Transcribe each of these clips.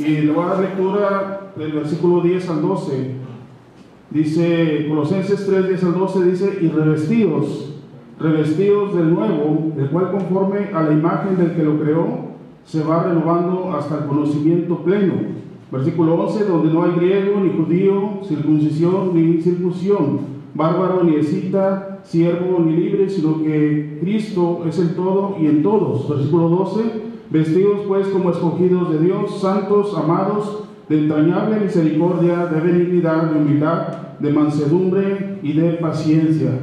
Y le voy a dar lectura del versículo 10 al 12. Dice, Colosenses 3, 10 al 12, dice, y revestidos del nuevo, el cual conforme a la imagen del que lo creó, se va renovando hasta el conocimiento pleno. Versículo 11, donde no hay griego ni judío, circuncisión ni incircuncisión, bárbaro ni escita, siervo ni libre, sino que Cristo es el todo y en todos. Versículo 12, vestidos pues como escogidos de Dios, santos, amados, de entrañable misericordia, de benignidad, de humildad, de mansedumbre y de paciencia.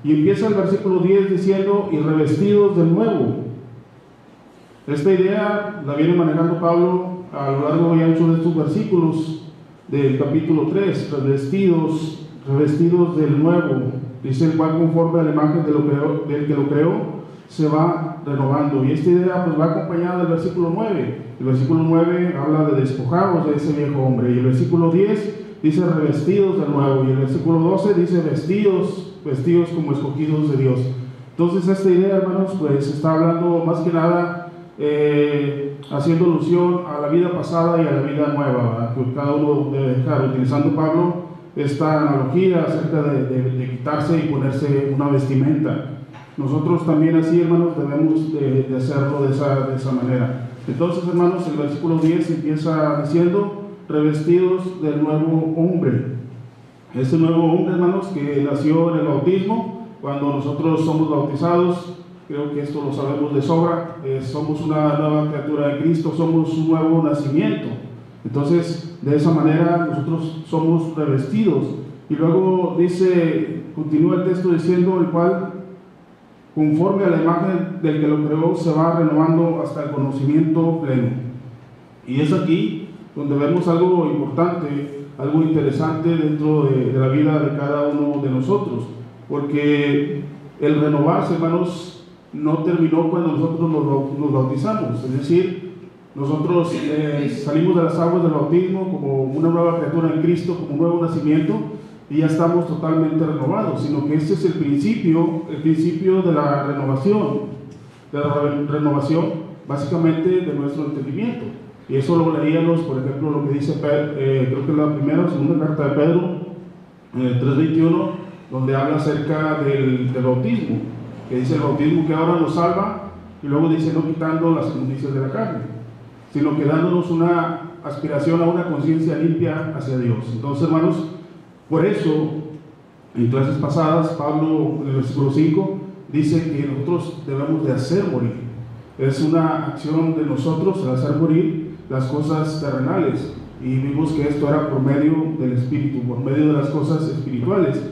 Y empieza el versículo 10 diciendo, y revestidos del nuevo. Esta idea la viene manejando Pablo a lo largo y ancho de estos versículos del capítulo 3, revestidos del nuevo, dice el cual conforme a la imagen del que lo creó, se va renovando. Y esta idea pues va acompañada del versículo 9. El versículo 9 habla de despojados de ese viejo hombre, y el versículo 10 dice revestidos del nuevo, y el versículo 12 dice vestidos como escogidos de Dios. Entonces esta idea, hermanos, pues está hablando más que nada haciendo alusión a la vida pasada y a la vida nueva, ¿verdad? Que cada uno debe dejar, utilizando Pablo esta analogía acerca de quitarse y ponerse una vestimenta. Nosotros también así, hermanos, debemos de hacerlo de esa manera. Entonces, hermanos, el versículo 10 empieza diciendo revestidos del nuevo hombre. Este nuevo hombre, hermanos, que nació en el bautismo, cuando nosotros somos bautizados, creo que esto lo sabemos de sobra, somos una nueva criatura de Cristo, somos un nuevo nacimiento. Entonces, de esa manera nosotros somos revestidos. Y luego dice, continúa el texto diciendo, el cual, conforme a la imagen del que lo creó, se va renovando hasta el conocimiento pleno. Y es aquí donde vemos algo importante, algo interesante dentro de la vida de cada uno de nosotros, porque el renovarse, hermanos, no terminó cuando nosotros nos bautizamos. Es decir, nosotros salimos de las aguas del bautismo como una nueva criatura en Cristo, como un nuevo nacimiento, y ya estamos totalmente renovados, sino que este es el principio de la renovación básicamente de nuestro entendimiento. Y eso lo leíamos, por ejemplo, lo que dice Pedro, creo que es la primera o segunda carta de Pedro, 3:21, donde habla acerca del bautismo, que dice el bautismo que ahora nos salva, y luego dice no quitando las inmundicias de la carne, sino que dándonos una aspiración a una conciencia limpia hacia Dios. Entonces, hermanos, por eso, en clases pasadas, Pablo, en el versículo 5, dice que nosotros debemos de hacer morir. Es una acción de nosotros, el hacer morir las cosas terrenales. Y vimos que esto era por medio del Espíritu, por medio de las cosas espirituales.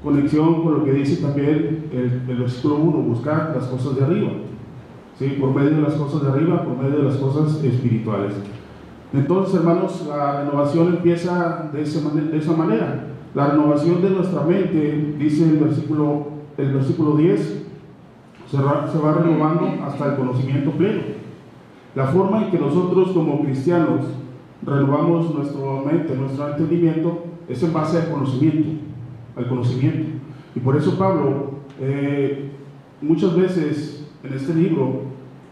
Conexión con lo que dice también el versículo 1, buscar las cosas de arriba. ¿Sí? Por medio de las cosas de arriba, por medio de las cosas espirituales. Entonces, hermanos, la renovación empieza de esa manera. La renovación de nuestra mente, dice el versículo 10, se va renovando hasta el conocimiento pleno. La forma en que nosotros como cristianos renovamos nuestra mente, nuestro entendimiento, es en base al conocimiento. Y por eso Pablo muchas veces en este libro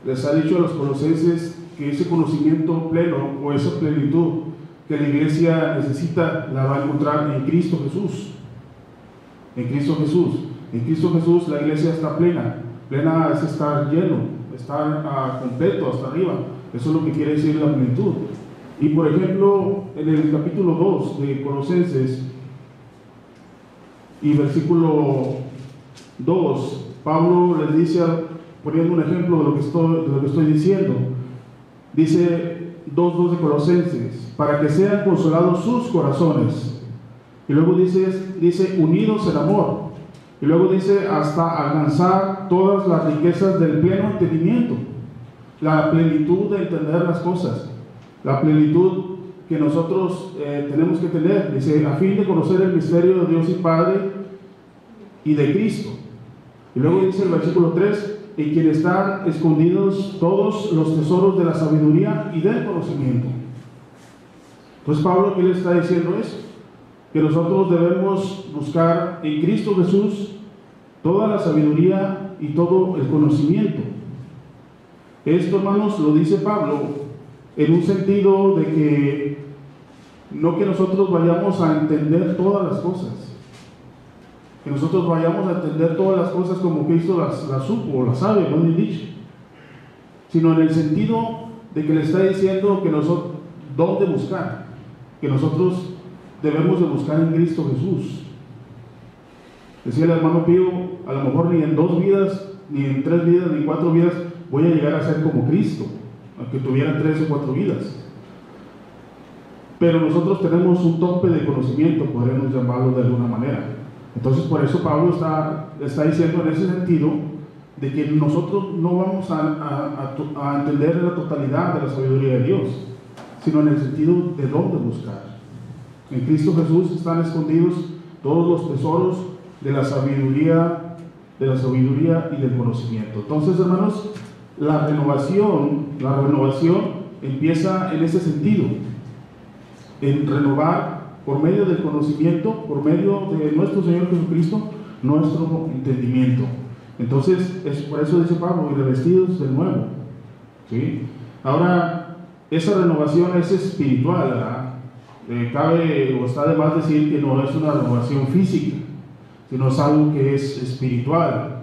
les ha dicho a los colosenses que ese conocimiento pleno o esa plenitud que la iglesia necesita la va a encontrar en Cristo Jesús. En Cristo Jesús. En Cristo Jesús la iglesia está plena. Plena es estar lleno, estar completo hasta arriba. Eso es lo que quiere decir la plenitud. Y por ejemplo, en el capítulo 2 de Colosenses y versículo 2, Pablo les dice, poniendo un ejemplo de lo que estoy diciendo, dice 2:2 de Colosenses, para que sean consolados sus corazones. Y luego dice unidos en amor. Y luego dice hasta alcanzar todas las riquezas del pleno entendimiento, la plenitud de entender las cosas, la plenitud que nosotros tenemos que tener. Dice, a fin de conocer el misterio de Dios y Padre y de Cristo. Y luego dice el versículo 3, en quien están escondidos todos los tesoros de la sabiduría y del conocimiento. Entonces Pablo aquí le está diciendo eso, que nosotros debemos buscar en Cristo Jesús toda la sabiduría y todo el conocimiento. Esto, hermanos, lo dice Pablo en un sentido de que no que nosotros vayamos a entender todas las cosas, que nosotros vayamos a entender todas las cosas como Cristo las supo o las sabe, más bien dicho, sino en el sentido de que le está diciendo que nosotros, ¿dónde buscar? Que nosotros debemos de buscar en Cristo Jesús. Decía el hermano Pío, a lo mejor ni en 2 vidas, ni en 3 vidas, ni en 4 vidas voy a llegar a ser como Cristo, aunque tuviera 3 o 4 vidas. Pero nosotros tenemos un tope de conocimiento, podríamos llamarlo de alguna manera. Entonces por eso Pablo está diciendo en ese sentido de que nosotros no vamos a entender la totalidad de la sabiduría de Dios, sino en el sentido de dónde buscar. En Cristo Jesús están escondidos todos los tesoros de la sabiduría y del conocimiento. Entonces, hermanos, la renovación empieza en ese sentido, en renovar por medio del conocimiento, por medio de nuestro Señor Jesucristo, nuestro entendimiento. Entonces, por eso dice Pablo, y revestidos de nuevo, ¿sí? Ahora, esa renovación es espiritual, ¿verdad? Cabe o está de más decir que no es una renovación física, sino es algo que es espiritual.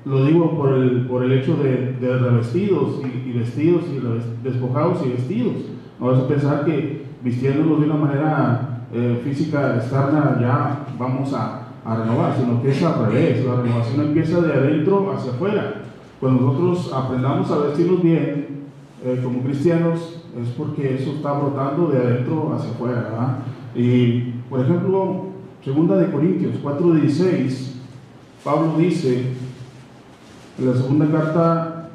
Lo digo por el hecho de revestidos y vestidos, y despojados y vestidos. No vas a pensar que vistiéndolos de una manera física externa ya vamos a renovar, sino que es al revés. La renovación empieza de adentro hacia afuera. Cuando nosotros aprendamos a vestirnos bien como cristianos, es porque eso está brotando de adentro hacia afuera, ¿verdad? Y por ejemplo, 2 Corintios 4:16, Pablo dice en la segunda carta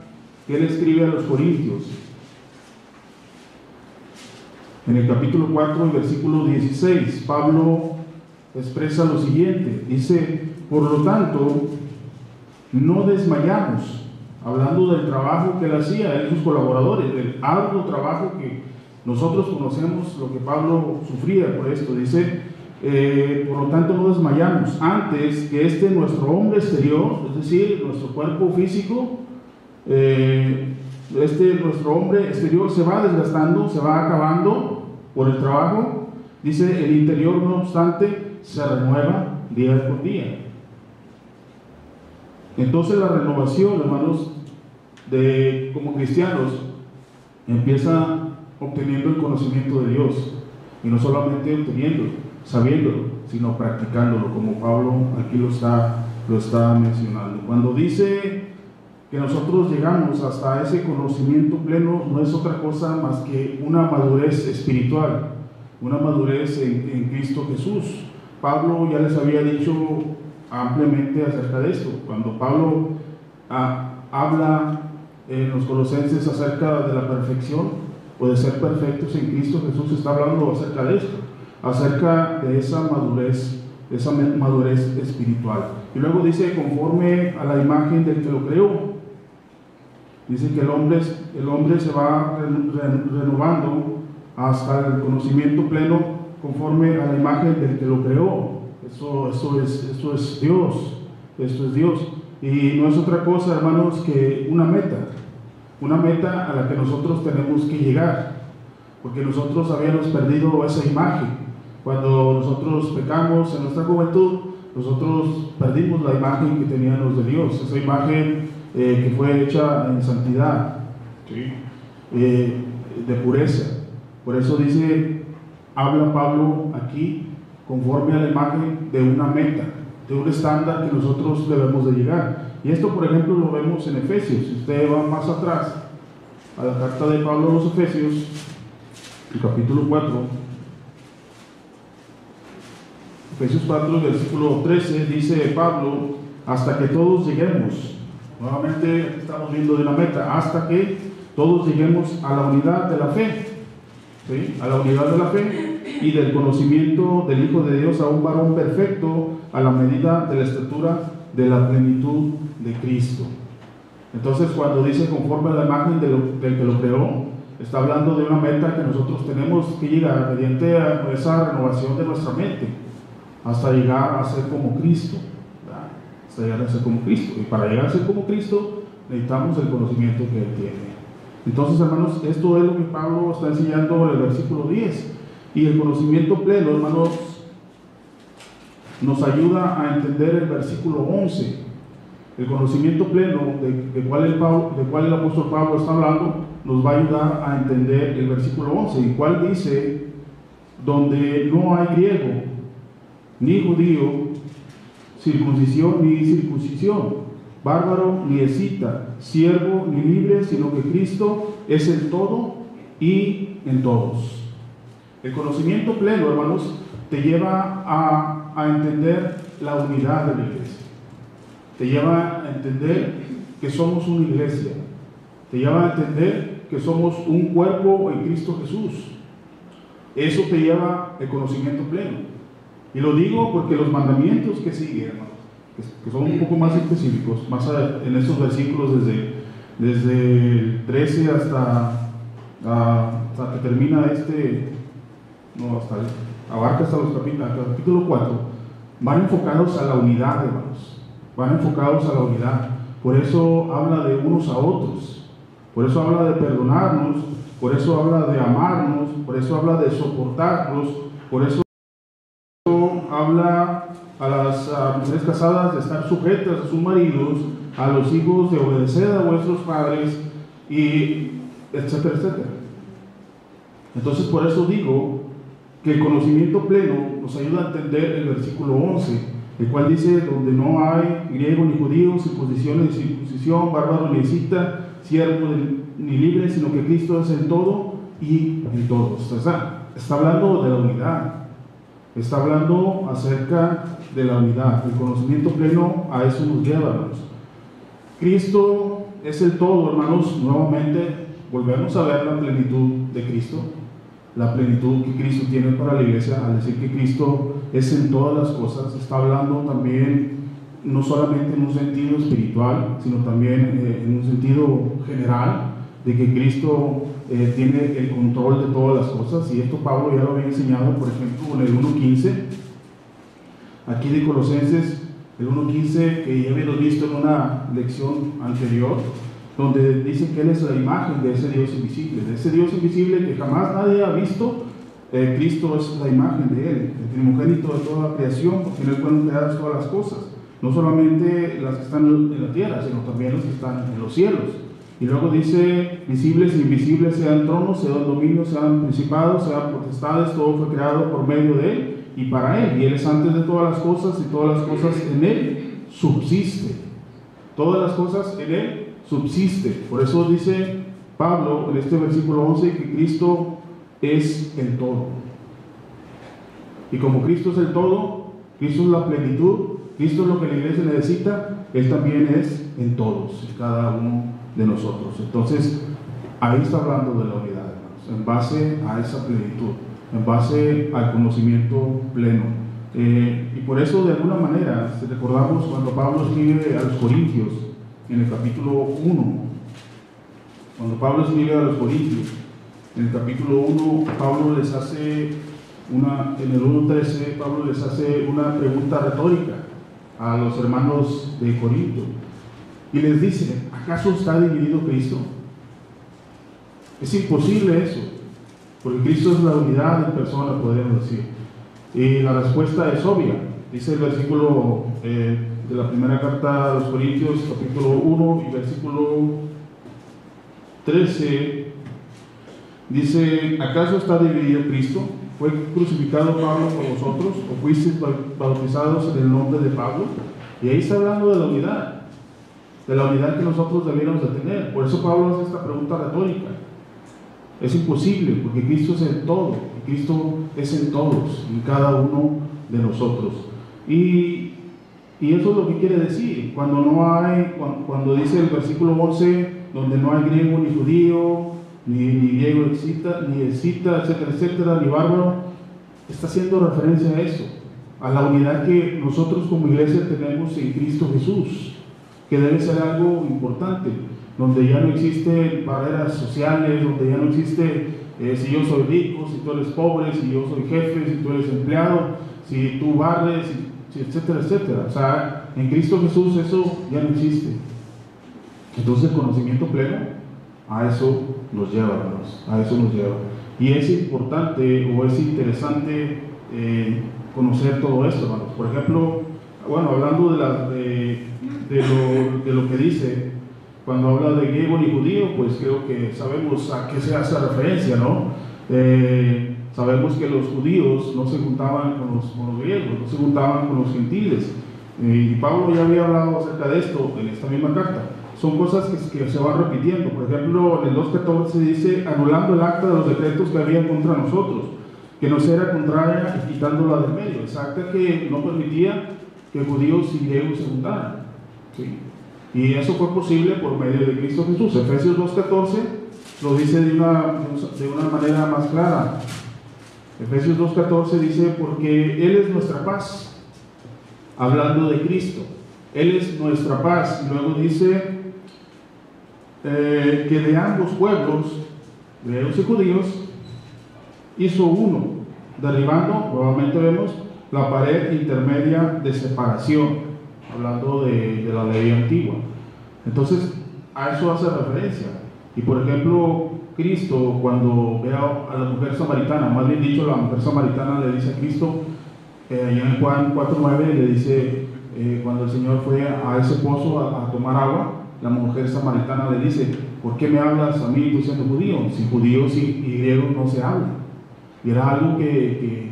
que él escribe a los Corintios, en el capítulo 4 y versículo 16, Pablo expresa lo siguiente, dice: por lo tanto, no desmayamos, hablando del trabajo que él hacía, él y sus colaboradores, del arduo trabajo que nosotros conocemos, lo que Pablo sufría por esto. Dice, por lo tanto no desmayamos, antes que nuestro hombre exterior, es decir, nuestro cuerpo físico, nuestro hombre exterior se va desgastando, se va acabando por el trabajo, dice, el interior no obstante se renueva día por día. Entonces la renovación, hermanos, como cristianos, empieza obteniendo el conocimiento de Dios, y no solamente obteniéndolo, sabiéndolo, sino practicándolo, como Pablo aquí lo está mencionando. Cuando dice que nosotros llegamos hasta ese conocimiento pleno, no es otra cosa más que una madurez espiritual, una madurez en Cristo Jesús. Pablo ya les había dicho ampliamente acerca de esto. Cuando Pablo habla en los Colosenses acerca de la perfección o de ser perfectos en Cristo Jesús, está hablando acerca de esto, acerca de esa madurez espiritual. Y luego dice, conforme a la imagen del que lo creó. Dice que el hombre se va renovando hasta el conocimiento pleno conforme a la imagen del que lo creó. Esto es Dios. Esto es Dios. Y no es otra cosa, hermanos, que una meta a la que nosotros tenemos que llegar, porque nosotros habíamos perdido esa imagen. Cuando nosotros pecamos en nuestra juventud, nosotros perdimos la imagen que teníamos de Dios, esa imagen que fue hecha en santidad, ¿sí? De pureza. Por eso dice, habla Pablo aquí conforme a la imagen de una meta, de un estándar que nosotros debemos de llegar. Y esto, por ejemplo, lo vemos en Efesios. Si usted va más atrás a la carta de Pablo a los Efesios, el capítulo 4, Efesios 4, versículo 13, dice Pablo, hasta que todos lleguemos. Nuevamente estamos viendo de la meta, hasta que todos lleguemos a la unidad de la fe, ¿sí? A la unidad de la fe y del conocimiento del Hijo de Dios, a un varón perfecto, a la medida de la estatura de la plenitud de Cristo. Entonces, cuando dice conforme a la imagen del que lo creó, está hablando de una meta que nosotros tenemos que llegar mediante esa renovación de nuestra mente, hasta llegar a ser como Cristo. Hasta llegar a ser como Cristo. Y para llegar a ser como Cristo necesitamos el conocimiento que Él tiene. Entonces, hermanos, esto es lo que Pablo está enseñando en el versículo 10. Y el conocimiento pleno, hermanos, nos ayuda a entender el versículo 11. El conocimiento pleno de cuál el apóstol Pablo está hablando nos va a ayudar a entender el versículo 11, el cual dice: donde no hay griego ni judío, circuncisión ni circuncisión, bárbaro ni escita, siervo ni libre, sino que Cristo es el todo y en todos. El conocimiento pleno, hermanos, te lleva a entender la unidad de la iglesia. Te lleva a entender que somos una iglesia. Te lleva a entender que somos un cuerpo en Cristo Jesús. Eso te lleva el conocimiento pleno. Y lo digo porque los mandamientos que siguen, hermanos, que son un poco más específicos, más en esos versículos desde el 13 hasta que termina abarca hasta los capítulo 4, van enfocados a la unidad, hermanos. Van enfocados a la unidad. Por eso habla de unos a otros. Por eso habla de perdonarnos. Por eso habla de amarnos. Por eso habla de soportarnos. Por eso habla a las mujeres casadas de estar sujetas a sus maridos, a los hijos de obedecer a vuestros padres, y etcétera, etcétera. Entonces, por eso digo que el conocimiento pleno nos ayuda a entender el versículo 11, el cual dice: donde no hay griego ni judío, circuncisión ni circuncisión, bárbaro ni escita, siervo ni libre, sino que Cristo es en todo y en todos. Está hablando de la unidad. Está hablando acerca de la unidad. El conocimiento pleno a eso nos lleva, hermanos. Cristo es el todo, hermanos. Nuevamente volvemos a ver la plenitud de Cristo, la plenitud que Cristo tiene para la iglesia. Al decir que Cristo es en todas las cosas, está hablando también no solamente en un sentido espiritual, sino también en un sentido general, de que Cristo tiene el control de todas las cosas. Y esto Pablo ya lo había enseñado, por ejemplo, en el 1.15 aquí de Colosenses, el 1.15, que ya habíamos visto en una lección anterior, donde dice que Él es la imagen de ese Dios invisible, que jamás nadie ha visto. Cristo es la imagen de Él, el primogénito de toda la creación, porque en Él fueron creadas todas las cosas, no solamente las que están en la tierra, sino también las que están en los cielos. Y luego dice: visibles e invisibles, sean tronos, sean dominios, sean principados, sean potestades, todo fue creado por medio de Él y para Él, y Él es antes de todas las cosas, y todas las cosas en Él subsisten. Todas las cosas en Él subsisten. Por eso dice Pablo en este versículo 11 que Cristo es el todo. Y como Cristo es el todo, Cristo es la plenitud, Cristo es lo que la iglesia necesita, Él también es en todos, en cada uno de nosotros. Entonces, ahí está hablando de la unidad, hermanos, en base a esa plenitud, en base al conocimiento pleno. Y por eso, de alguna manera, si recordamos cuando Pablo escribe a los Corintios, en el capítulo 1, cuando Pablo escribe a los Corintios, en el capítulo 1, Pablo les hace en el 1.13, Pablo les hace una pregunta retórica a los hermanos de Corinto, y les dice: ¿acaso está dividido Cristo? Es imposible eso, porque Cristo es la unidad en persona, podemos decir. Y la respuesta es obvia. Dice el versículo de la primera carta a los Corintios, capítulo 1 y versículo 13, dice: ¿acaso está dividido Cristo? ¿Fue crucificado Pablo por vosotros? ¿O fuisteis bautizados en el nombre de Pablo? Y ahí está hablando de la unidad que nosotros debiéramos de tener. Por eso Pablo hace esta pregunta retórica. Es imposible, porque Cristo es en todo, y Cristo es en todos, en cada uno de nosotros. Y eso es lo que quiere decir, cuando dice el versículo 11, donde no hay griego ni judío, ni griego ni escita, etcétera, etcétera, ni bárbaro, está haciendo referencia a eso, a la unidad que nosotros como iglesia tenemos en Cristo Jesús, que debe ser algo importante, donde ya no existen barreras sociales, donde ya no existe si yo soy rico, si tú eres pobre, si yo soy jefe, si tú eres empleado, si tú barres, etcétera, etcétera. O sea, en Cristo Jesús eso ya no existe. Entonces el conocimiento pleno A eso nos lleva, hermanos, a eso nos lleva. Y es importante o es interesante conocer todo esto, hermanos. Por ejemplo, bueno, hablando de lo que dice, cuando habla de griego ni judío, pues creo que sabemos a qué se hace referencia, ¿no? Sabemos que los judíos no se juntaban con los griegos, no se juntaban con los gentiles. Y Pablo ya había hablado acerca de esto en esta misma carta. Son cosas que se van repitiendo. Por ejemplo, en el 2.14 dice, anulando el acta de los decretos que había contra nosotros, que nos era contraria y quitándola del medio. Esa acta que no permitía que judíos y griegos se juntaran. ¿Sí? Y eso fue posible por medio de Cristo Jesús. Efesios 2.14 lo dice de una manera más clara. Efesios 2.14 dice, porque Él es nuestra paz, hablando de Cristo. Él es nuestra paz. Y luego dice que de ambos pueblos, griegos y judíos, hizo uno, derribando, nuevamente vemos, la pared intermedia de separación, hablando de la ley antigua. Entonces, a eso hace referencia. Y por ejemplo, Cristo, cuando ve a la mujer samaritana, más bien dicho, la mujer samaritana le dice a Cristo, allá en Juan 4.9, le dice, cuando el Señor fue a ese pozo a tomar agua, la mujer samaritana le dice, ¿por qué me hablas a mí tú siendo judío? Si judíos y griegos no se hablan. Y era algo que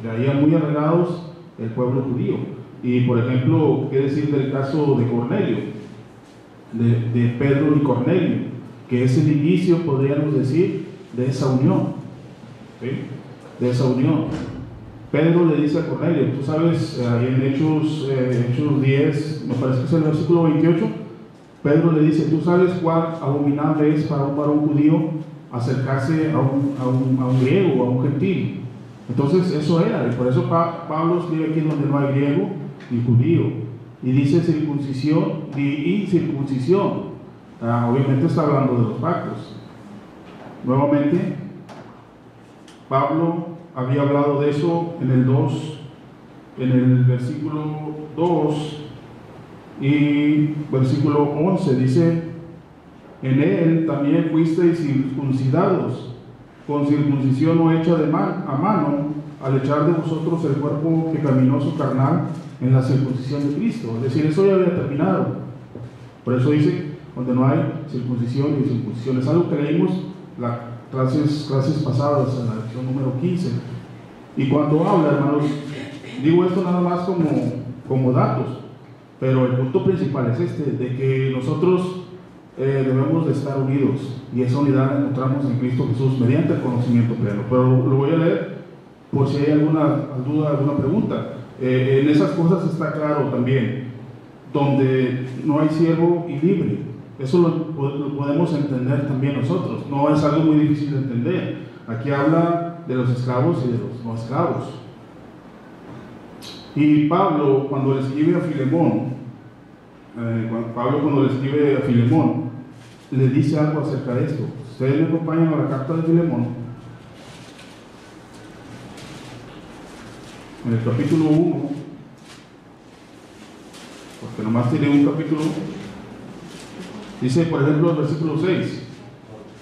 traía muy arreglados el pueblo judío. Y por ejemplo, ¿qué decir del caso de Cornelio? De Pedro y Cornelio, que es el inicio, podríamos decir, de esa unión. ¿Sí? De esa unión. Pedro le dice a Cornelio, tú sabes, ahí en Hechos 10, me parece que es el versículo 28, Pedro le dice, tú sabes cuán abominable es para un varón judío acercarse a un griego o a un gentil. Entonces eso era, y por eso Pablo escribe aquí donde no hay griego ni judío, y dice circuncisión y incircuncisión. Obviamente está hablando de los pactos. Nuevamente, Pablo había hablado de eso en el versículo 2 y versículo 11, dice, en él también fuisteis circuncidados, con circuncisión no hecha a mano, al echar de vosotros el cuerpo pecaminoso carnal en la circuncisión de Cristo. Es decir, eso ya había terminado. Por eso dice, donde no hay circuncisión y circuncisión. Es algo que leímos las clases pasadas, en la lección número 15. Y cuando habla, hermanos, digo esto nada más como datos, pero el punto principal es de que nosotros debemos de estar unidos, y esa unidad la encontramos en Cristo Jesús mediante el conocimiento pleno. Pero lo voy a leer por si hay alguna duda, alguna pregunta. En esas cosas está claro también, donde no hay siervo y libre. Eso lo podemos entender también nosotros, no es algo muy difícil de entender. Aquí habla de los esclavos y de los no esclavos. Y Pablo, cuando le escribe a Filemón, le dice algo acerca de esto. Ustedes me acompañan a la carta de Filemón, en el capítulo 1, porque nomás tiene un capítulo. Dice, por ejemplo, el versículo 6,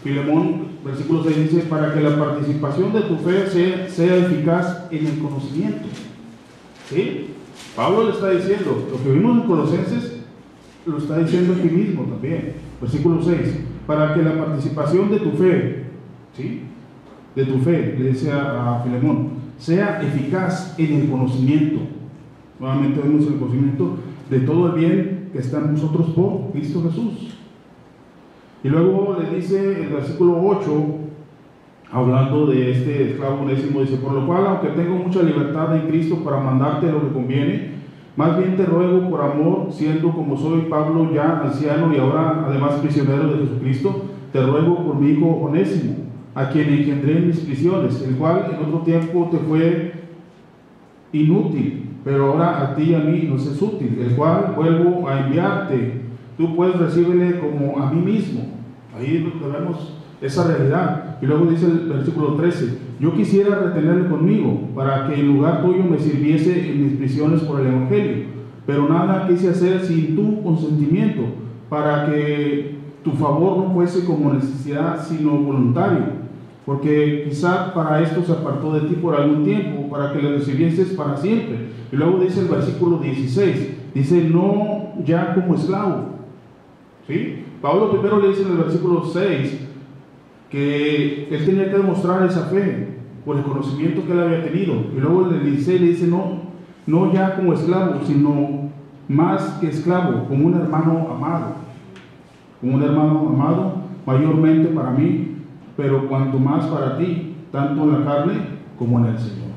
Filemón, versículo 6 dice, para que la participación de tu fe sea eficaz en el conocimiento. ¿Sí? Pablo le está diciendo, lo que vimos en Colosenses, lo está diciendo aquí mismo también. Versículo 6, para que la participación de tu fe, ¿sí? De tu fe, le dice a Filemón, sea eficaz en el conocimiento. Nuevamente vemos el conocimiento de todo el bien que está en nosotros por Cristo Jesús. Y luego le dice el versículo 8, hablando de este esclavo onésimo, dice, por lo cual, aunque tengo mucha libertad en Cristo para mandarte lo que conviene, más bien te ruego por amor, siendo como soy Pablo ya anciano y ahora además prisionero de Jesucristo, te ruego por mi hijo Onésimo, a quien engendré en mis prisiones, el cual en otro tiempo te fue inútil, pero ahora a ti y a mí nos es útil, el cual vuelvo a enviarte. Tú pues recíbele como a mí mismo. Ahí vemos esa realidad. Y luego dice el versículo 13, yo quisiera retenerlo conmigo, para que en lugar tuyo me sirviese en mis prisiones por el Evangelio, pero nada quise hacer sin tu consentimiento, para que tu favor no fuese como necesidad, sino voluntario, porque quizá para esto se apartó de ti por algún tiempo, para que le recibieses para siempre. Y luego dice el versículo 16, dice, no ya como esclavo. ¿Sí? Pablo primero le dice en el versículo 6 que él tenía que demostrar esa fe por el conocimiento que él había tenido. Y luego en el 16 le dice, no ya como esclavo, sino más que esclavo, como un hermano amado. Como un hermano amado, mayormente para mí, pero cuanto más para ti, tanto en la carne como en el Señor.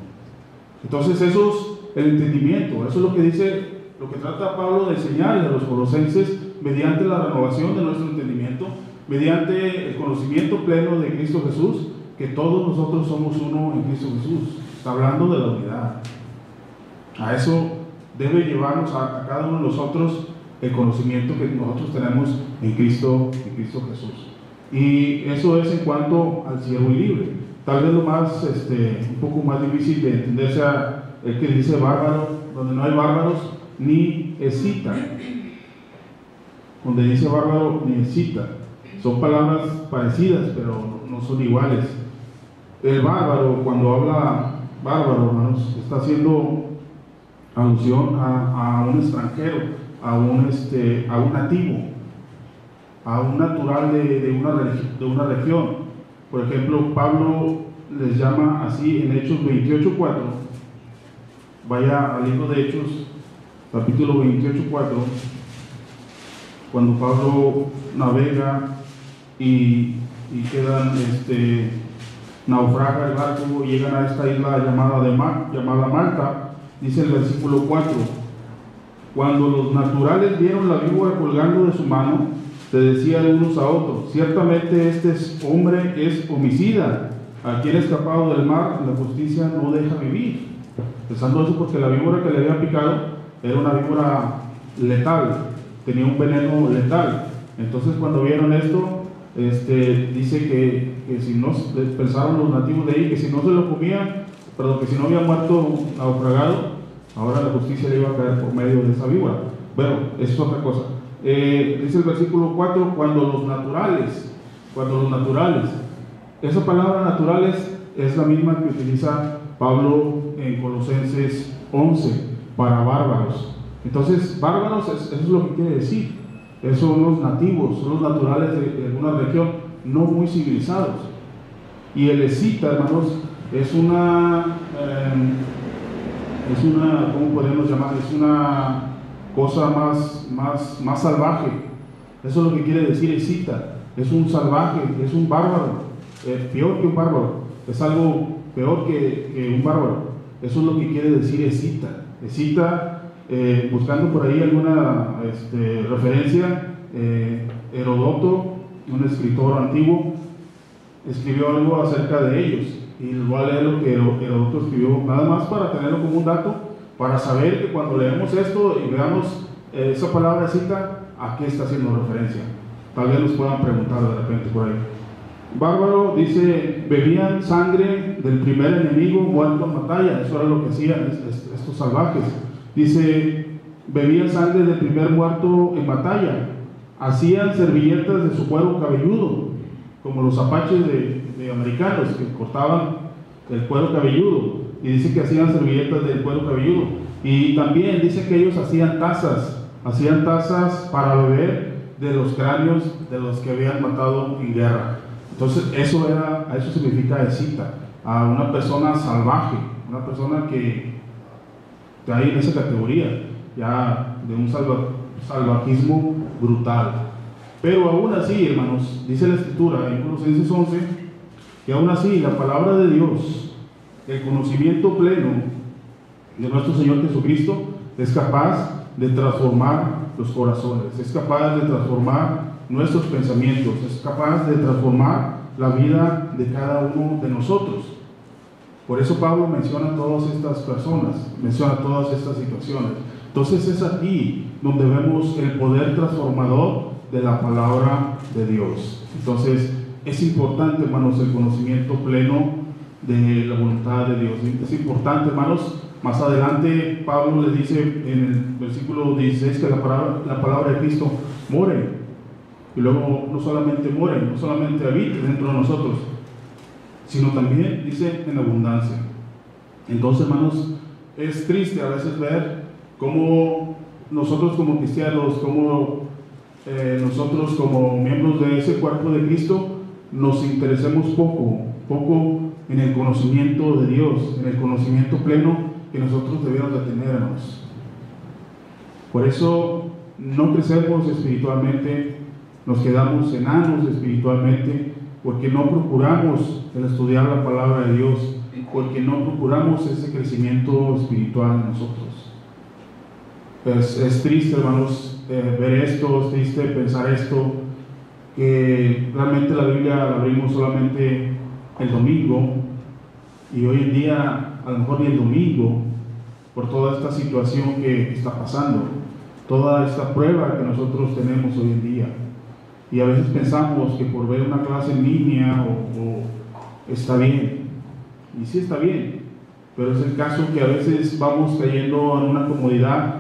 Entonces eso es el entendimiento, eso es lo que dice, lo que trata Pablo de enseñar a los colosenses mediante la renovación de nuestro entendimiento, mediante el conocimiento pleno de Cristo Jesús, que todos nosotros somos uno en Cristo Jesús. Está hablando de la unidad. A eso debe llevarnos a cada uno de nosotros el conocimiento que nosotros tenemos en Cristo Jesús. Y eso es en cuanto al siervo y libre. Tal vez lo más, un poco más difícil de entender sea el que dice bárbaro, donde no hay bárbaros ni escita. Donde dice bárbaro ni escita. Son palabras parecidas, pero no son iguales. El bárbaro, cuando habla bárbaro, hermanos, está haciendo alusión a un extranjero, a un nativo, a un natural de una región. Por ejemplo, Pablo les llama así en Hechos 28:4. Vaya al libro de Hechos, capítulo 28:4, cuando Pablo navega y quedan, naufraga el barco y llegan a esta isla llamada Malta. Dice el versículo 4: cuando los naturales vieron la víbora colgando de su mano, se decían unos a otros, ciertamente este hombre es homicida, a quien ha escapado del mar, la justicia no deja vivir. Pensando eso porque la víbora que le había picado era una víbora letal, tenía un veneno letal. Entonces cuando vieron esto, dice que si no, pensaron los nativos de ahí, que si no se lo comían, perdón, que si no había muerto naufragado, ahora la justicia le iba a caer por medio de esa víbora. Bueno, eso es otra cosa. Dice el versículo 4, cuando los naturales, esa palabra naturales es la misma que utiliza Pablo en Colosenses 11 para bárbaros. Entonces, bárbaros, eso es lo que quiere decir. Esos son los nativos, son los naturales de una región no muy civilizados. Y el escita, hermanos, es una, ¿cómo podemos llamar? Es una cosa más salvaje. Eso es lo que quiere decir escita. Es un salvaje, es un bárbaro, peor que un bárbaro, es algo peor que un bárbaro. Eso es lo que quiere decir escita. Escita, buscando por ahí alguna referencia, Heródoto, un escritor antiguo, escribió algo acerca de ellos, y les voy a leer lo que Heródoto escribió, nada más para tenerlo como un dato, para saber que cuando leemos esto y veamos esa palabra cita, ¿a qué está haciendo referencia? Tal vez nos puedan preguntar de repente por ahí. Bárbaro dice, bebían sangre del primer enemigo muerto en batalla. Eso era lo que hacían estos salvajes. Dice, bebían sangre del primer muerto en batalla. Hacían servilletas de su cuero cabelludo, como los apaches de americanos que cortaban el cuero cabelludo. Y dice que hacían servilletas del cuero cabelludo. Y también dice que ellos hacían tazas para beber de los cráneos de los que habían matado en guerra. Entonces eso significa escita, a una persona salvaje, una persona que está ahí en esa categoría, ya de un salvajismo brutal. Pero aún así, hermanos, dice la Escritura en Colosenses 11, que aún así la palabra de Dios, el conocimiento pleno de nuestro Señor Jesucristo, es capaz de transformar los corazones, es capaz de transformar nuestros pensamientos, es capaz de transformar la vida de cada uno de nosotros. Por eso Pablo menciona a todas estas personas, menciona todas estas situaciones. Entonces es aquí donde vemos el poder transformador de la palabra de Dios. Entonces es importante, hermanos, el conocimiento pleno de la voluntad de Dios. Es importante, hermanos. Más adelante Pablo les dice en el versículo 16 que la palabra de Cristo more. y luego no solamente muere, no solamente habita dentro de nosotros, sino también dice en abundancia. Entonces, hermanos, es triste a veces ver cómo nosotros como cristianos, como nosotros como miembros de ese cuerpo de Cristo, nos interesemos poco en el conocimiento de Dios, en el conocimiento pleno que nosotros debemos de tener, hermanos. Por eso no crecemos espiritualmente, nos quedamos enanos espiritualmente, porque no procuramos el estudiar la palabra de Dios, porque no procuramos ese crecimiento espiritual en nosotros. Es triste, hermanos, ver esto, es triste pensar esto, que realmente la Biblia la abrimos solamente el domingo, y hoy en día a lo mejor ni el domingo, por toda esta situación que está pasando, toda esta prueba que nosotros tenemos hoy en día. Y a veces pensamos que por ver una clase en línea o está bien, y sí está bien, pero es el caso que a veces vamos cayendo en una comodidad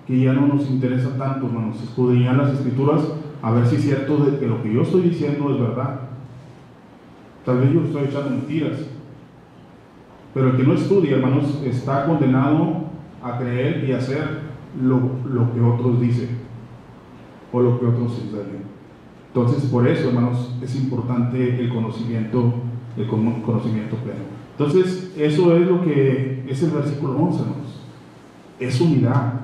que ya no nos interesa tanto, hermanos, escudriñar las Escrituras a ver si es cierto de que lo que yo estoy diciendo es verdad. Tal vez yo estoy echando mentiras, pero el que no estudia, hermanos, está condenado a creer y hacer lo que otros dicen o lo que otros enseñan. Entonces, por eso, hermanos, es importante el conocimiento pleno. Entonces, eso es lo que es el versículo 11, hermanos. Es unidad.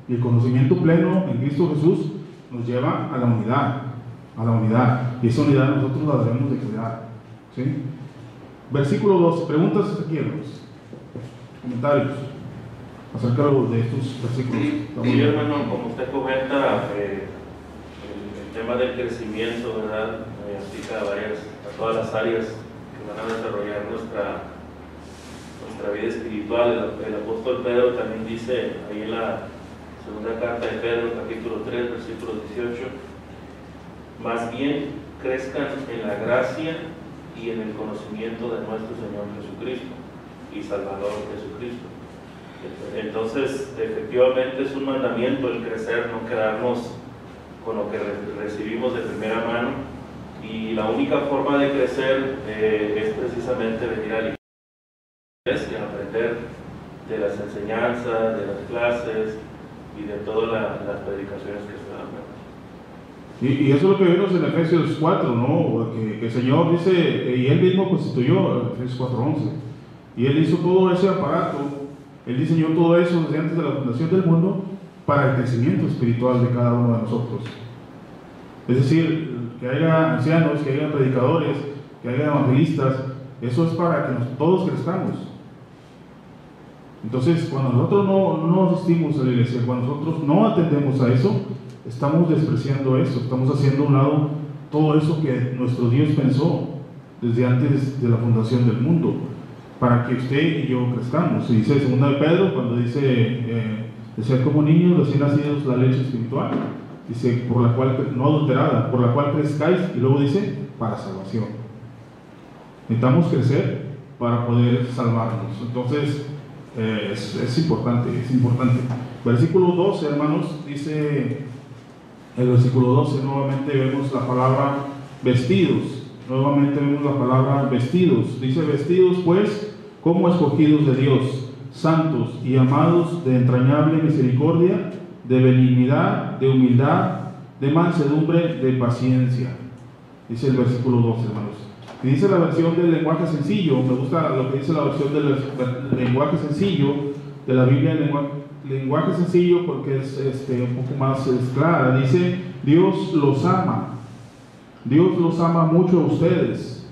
Y el conocimiento pleno en Cristo Jesús nos lleva a la unidad. Y esa unidad nosotros la debemos de cuidar. ¿Sí? Versículo 12. Preguntas aquí, hermanos. Comentarios acerca de estos versículos. Sí, hermano, como usted comenta, el tema del crecimiento, ¿verdad? Aplica a todas las áreas que van a desarrollar nuestra vida espiritual. El apóstol Pedro también dice ahí en la segunda carta de Pedro, capítulo 3, versículo 18: más bien crezcan en la gracia y en el conocimiento de nuestro Señor Jesucristo y Salvador Jesucristo. Entonces, efectivamente es un mandamiento el crecer, no quedarnos con lo que recibimos de primera mano, y la única forma de crecer es precisamente venir a la iglesia, aprender de las enseñanzas, de las clases y de todas las predicaciones que se dan. Y eso es lo que vimos en Efesios 4, ¿no? Que el Señor dice, y Él mismo constituyó, Efesios 4:11, y Él hizo todo ese aparato, Él diseñó todo eso desde antes de la fundación del mundo para el crecimiento espiritual de cada uno de nosotros. Es decir, que haya ancianos, que haya predicadores, que haya evangelistas, eso es para que todos crezcamos. Entonces, cuando nosotros no asistimos a la iglesia, cuando nosotros no atendemos a eso, estamos despreciando eso, estamos haciendo a un lado todo eso que nuestro Dios pensó desde antes de la fundación del mundo, para que usted y yo crezcamos. Y dice 2 de Pedro, cuando dice de ser como niños recién nacidos la leche espiritual, dice, por la cual, no adulterada, por la cual crezcáis, y luego dice, para salvación. Necesitamos crecer para poder salvarnos. Entonces, es importante. Versículo 12, hermanos, dice el versículo 12, nuevamente vemos la palabra vestidos. Nuevamente vemos la palabra vestidos. Dice, vestidos pues como escogidos de Dios, santos y amados, de entrañable misericordia, de benignidad, de humildad, de mansedumbre, de paciencia. Dice el versículo 12, hermanos. Y dice la versión del lenguaje sencillo, me gusta lo que dice la versión del lenguaje sencillo de la Biblia, lenguaje sencillo, porque es un poco más clara. Dice, Dios los ama mucho a ustedes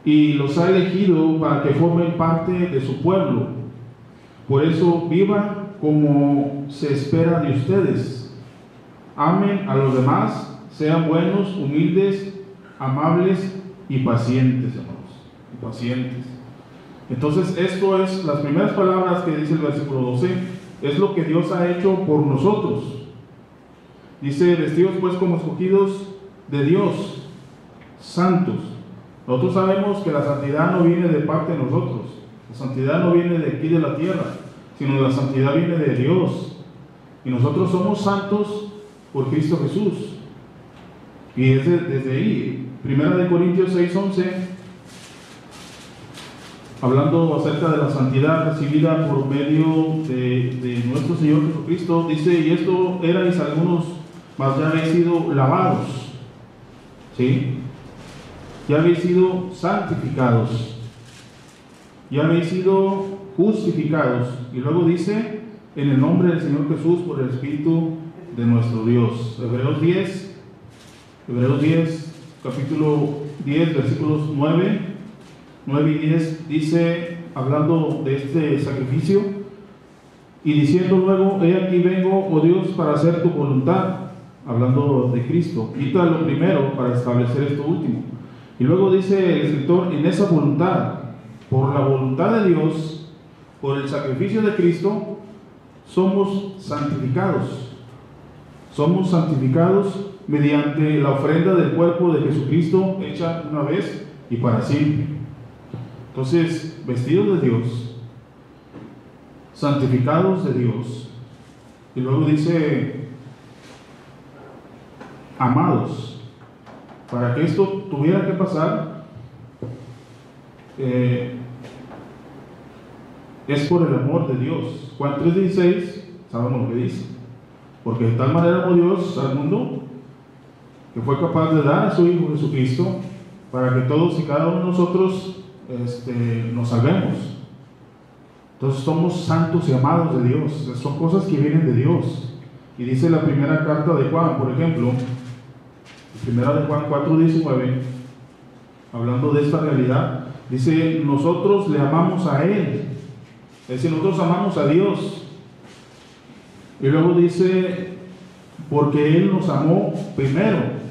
y los ha elegido para que formen parte de su pueblo. Por eso vivan como se espera de ustedes, amen a los demás, sean buenos, humildes, amables y pacientes, hermanos, y pacientes. Entonces, esto es las primeras palabras que dice el versículo 12, es lo que Dios ha hecho por nosotros. Dice, vestidos pues como escogidos de Dios, santos. Nosotros sabemos que la santidad no viene de parte de nosotros, la santidad no viene de aquí de la tierra, sino la santidad viene de Dios. Y nosotros somos santos por Cristo Jesús. Y es desde ahí, 1 Corintios 6:11, hablando acerca de la santidad recibida por medio de nuestro Señor Jesucristo, dice: y esto erais algunos, mas ya habéis sido lavados, ¿sí? Ya habéis sido santificados, ya habéis sido justificados. Y luego dice: en el nombre del Señor Jesús, por el Espíritu de nuestro Dios. Hebreos 10, capítulo 10, versículos 9 y 10, dice, hablando de este sacrificio, y diciendo luego: he aquí vengo, oh Dios, para hacer tu voluntad, hablando de Cristo. Quita lo primero para establecer esto último. Y luego dice el escritor: en esa voluntad, por la voluntad de Dios, por el sacrificio de Cristo, somos santificados. Somos santificados mediante la ofrenda del cuerpo de Jesucristo, hecha una vez y para siempre. Entonces, vestidos de Dios, santificados de Dios. Y luego dice: amados. Para que esto tuviera que pasar, es por el amor de Dios. Juan 3:16, sabemos lo que dice: porque de tal manera amó Dios al mundo, que fue capaz de dar a su Hijo Jesucristo, para que todos y cada uno de nosotros nos salvemos. Entonces somos santos y amados de Dios. Son cosas que vienen de Dios. Y dice la primera carta de Juan, por ejemplo, primera de Juan 4:19, hablando de esta realidad, dice: nosotros le amamos a Él. Es decir, nosotros amamos a Dios. Y luego dice: porque Él nos amó primero.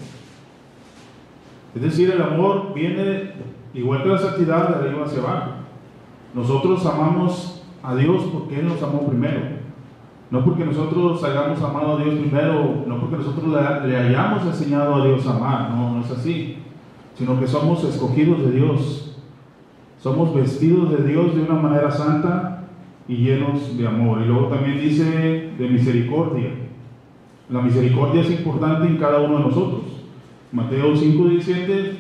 Es decir, el amor viene, igual que la santidad, de arriba hacia abajo. Nosotros amamos a Dios porque Él nos amó primero. No porque nosotros hayamos amado a Dios primero, no porque nosotros le hayamos enseñado a Dios a amar, no es así. Sino que somos escogidos de Dios. Somos vestidos de Dios de una manera santa y llenos de amor. Y luego también dice de misericordia. La misericordia es importante en cada uno de nosotros. Mateo 5:7,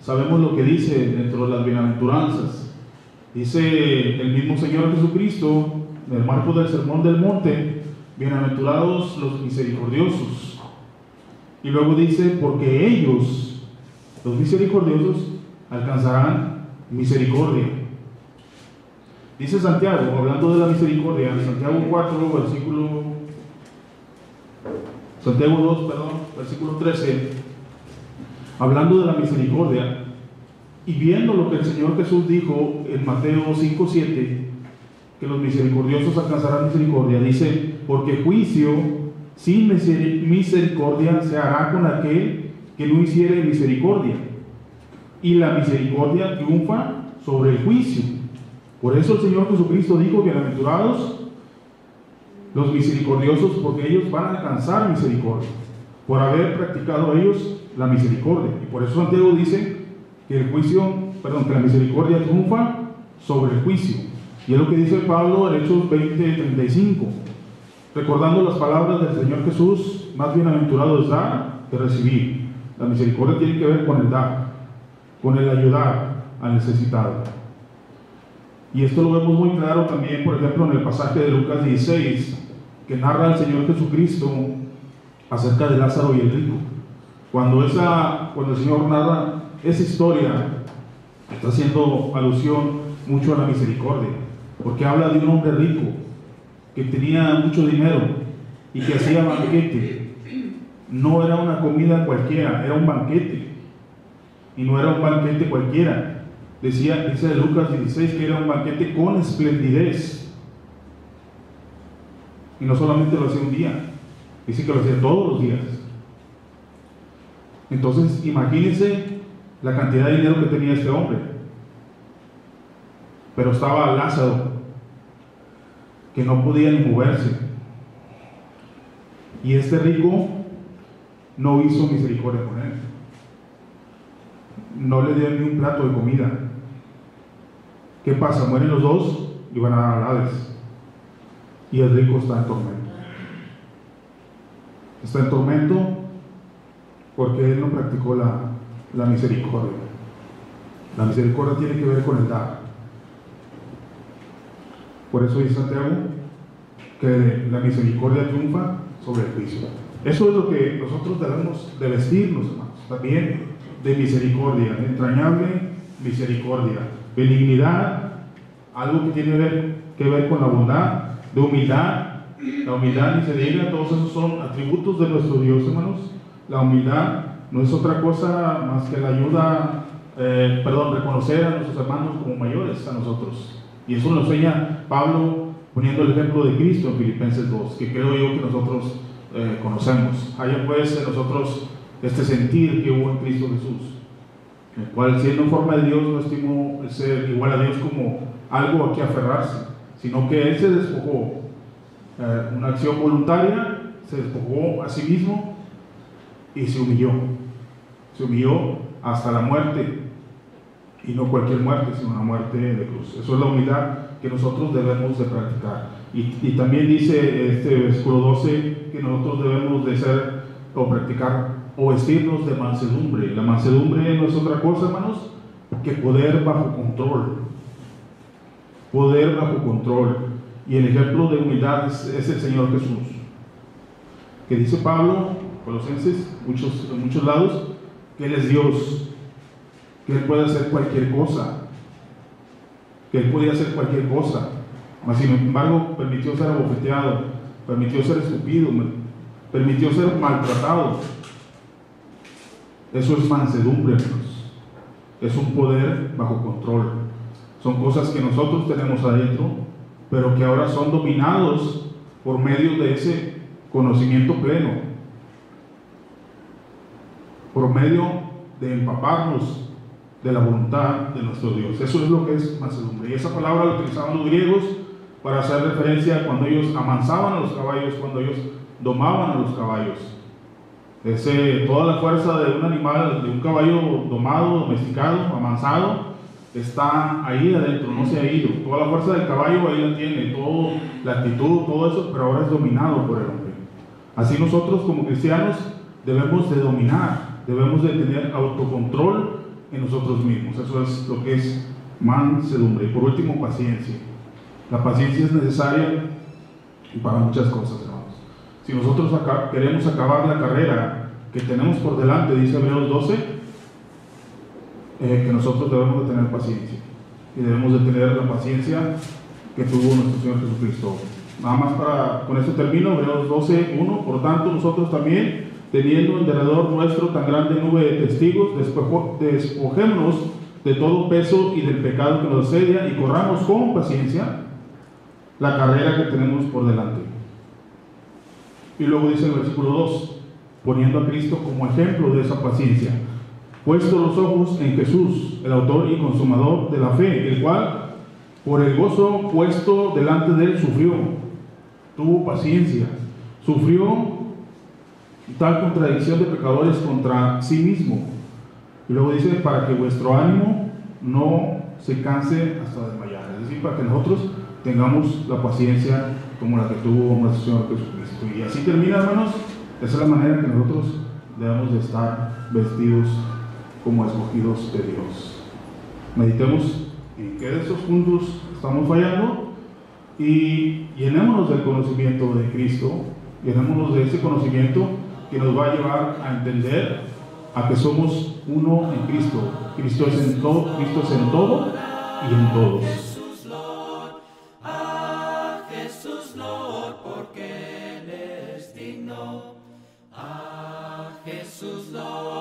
sabemos lo que dice dentro de las bienaventuranzas. Dice el mismo Señor Jesucristo, en el marco del Sermón del Monte: bienaventurados los misericordiosos. Y luego dice: porque ellos, los misericordiosos, alcanzarán misericordia. Dice Santiago, hablando de la misericordia, en Santiago 2, versículo 13, hablando de la misericordia, y viendo lo que el Señor Jesús dijo en Mateo 5:7, que los misericordiosos alcanzarán misericordia, dice: porque juicio sin misericordia se hará con aquel que no hiciere misericordia, y la misericordia triunfa sobre el juicio. Por eso el Señor Jesucristo dijo: bienaventurados los misericordiosos, porque ellos van a alcanzar misericordia, por haber practicado ellos la misericordia. Y por eso Santiago dice que que la misericordia triunfa sobre el juicio. Y es lo que dice Pablo en Hechos 20:35, recordando las palabras del Señor Jesús: más bienaventurado es dar que recibir. La misericordia tiene que ver con el dar, con el ayudar al necesitado. Y esto lo vemos muy claro también, por ejemplo, en el pasaje de Lucas 16, que narra el Señor Jesucristo acerca de Lázaro y el rico. Cuando el Señor narra esa historia, está haciendo alusión mucho a la misericordia, porque habla de un hombre rico que tenía mucho dinero y que hacía banquete. No era una comida cualquiera, era un banquete. Y no era un banquete cualquiera. Dice Lucas 16 que era un banquete con esplendidez. Y no solamente lo hacía un día, dice que lo hacía todos los días. Entonces, imagínense la cantidad de dinero que tenía este hombre. Pero estaba Lázaro, que no podía ni moverse. Y este rico no hizo misericordia con él. No le dio ni un plato de comida. ¿Qué pasa? Mueren los dos y van a dar al Hades. Y el rico está en tormento. Está en tormento porque él no practicó la misericordia. La misericordia tiene que ver con el dar. Por eso dice Santiago que la misericordia triunfa sobre el juicio. Eso es lo que nosotros debemos de vestirnos, hermanos, también de misericordia, de entrañable misericordia, benignidad, algo que tiene que ver con la bondad, de humildad. La humildad, ni se diga, todos esos son atributos de nuestro Dios, hermanos. La humildad no es otra cosa más que la ayuda, reconocer a nuestros hermanos como mayores a nosotros. Y eso nos enseña Pablo poniendo el ejemplo de Cristo en Filipenses 2, que creo yo que nosotros conocemos. Haya pues en nosotros este sentir que hubo en Cristo Jesús, el cual, siendo en forma de Dios, no estimó el ser igual a Dios como algo a que aferrarse, sino que Él se despojó, una acción voluntaria, se despojó a sí mismo y se humilló hasta la muerte, y no cualquier muerte, sino una muerte de cruz. Eso es la humildad que nosotros debemos de practicar. Y también dice este versículo 12 que nosotros debemos de ser o practicar o vestirnos de mansedumbre. La mansedumbre no es otra cosa, hermanos, que poder bajo control. Poder bajo control. Y el ejemplo de humildad es el Señor Jesús, que dice Pablo, Colosenses, en muchos lados, que Él es Dios, que Él puede hacer cualquier cosa, que Él podía hacer cualquier cosa, mas sin embargo permitió ser abofeteado, permitió ser escupido, permitió ser maltratado. Eso es mansedumbre, hermanos. Es un poder bajo control. Son cosas que nosotros tenemos adentro, pero que ahora son dominados por medio de ese conocimiento pleno, por medio de empaparnos de la voluntad de nuestro Dios. Eso es lo que es mansedumbre. Y esa palabra la utilizaban los griegos para hacer referencia a cuando ellos amansaban a los caballos, cuando ellos domaban a los caballos. Toda la fuerza de un animal, de un caballo domado, domesticado, amansado, está ahí adentro, no se ha ido. Toda la fuerza del caballo ahí la tiene, toda la actitud, todo eso, pero ahora es dominado por el hombre. Así nosotros como cristianos debemos de dominar, debemos de tener autocontrol en nosotros mismos. Eso es lo que es mansedumbre. Y por último, paciencia. La paciencia es necesaria para muchas cosas, hermanos. Si nosotros queremos acabar la carrera que tenemos por delante, dice Hebreos 12, que nosotros debemos de tener paciencia, y debemos de tener la paciencia que tuvo nuestro Señor Jesucristo. Nada más con esto termino. Hebreos 12, 1. Por tanto, nosotros también, teniendo en derredor nuestro tan grande nube de testigos, despojémonos de todo peso y del pecado que nos asedia, y corramos con paciencia la carrera que tenemos por delante. Y luego dice el versículo 2, poniendo a Cristo como ejemplo de esa paciencia, puesto los ojos en Jesús, el autor y consumador de la fe, el cual, por el gozo puesto delante de él, sufrió, tuvo paciencia, sufrió tal contradicción de pecadores contra sí mismo. Y luego dice, para que vuestro ánimo no se canse hasta desmayar. Es decir, para que nosotros tengamos la paciencia como la que tuvo nuestro Señor Jesucristo. Y así termina, hermanos. Esa es la manera que nosotros debemos de estar vestidos como escogidos de Dios. Meditemos en qué de esos puntos estamos fallando y llenémonos del conocimiento de Cristo, llenémonos de ese conocimiento que nos va a llevar a entender a que somos uno en Cristo. Cristo es en todo y en todos. Jesús Lord, porque Él es digno. A Jesús Lord.